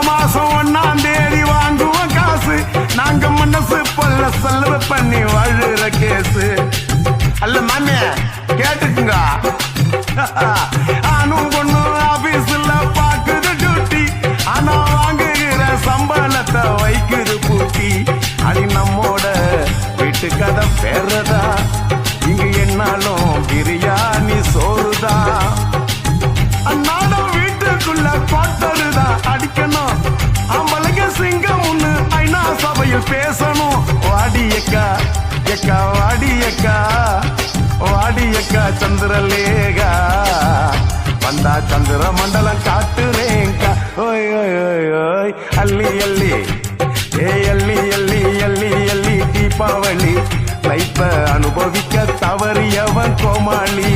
மாசம் 1ஆம் தேதி வாங்குவோம் காசு நாங்க மனசு பொல்ல செலவு பண்ணி வாழுற கேசு அல்ல மாமே கேட்டுக்குங்க ஆனும் பொண்ணு ஆபீஸ்ல பாக்குது டியூட்டி ஆனா வாங்குகிற சம்பளத்தை வைக்குது பூட்டி அடி நம்மோட வீட்டு கதை பேரதா இங்க என்னாலும் பிரியாணி சோறுதா அன்னாலும் வீட்டுக்குள்ள பாத்தருதா அடிக்கணும் ஆம்பளைங்க சிங்கம் ஒண்ணு ஐநா சபையில் பேசணும் வாடியக்கா எக்கா வாடியக்கா வாடியக்கா சந்திரலேகா வந்தா சந்திர மண்டலம் காட்டுறேங்கா ஓய் ஓய் ஓய் ஓய் அள்ளி அள்ளி ஏ அள்ளி அள்ளி அள்ளி அள்ளி தீபாவளி லைஃப அனுபவிக்க தவறியவன் கோமாளி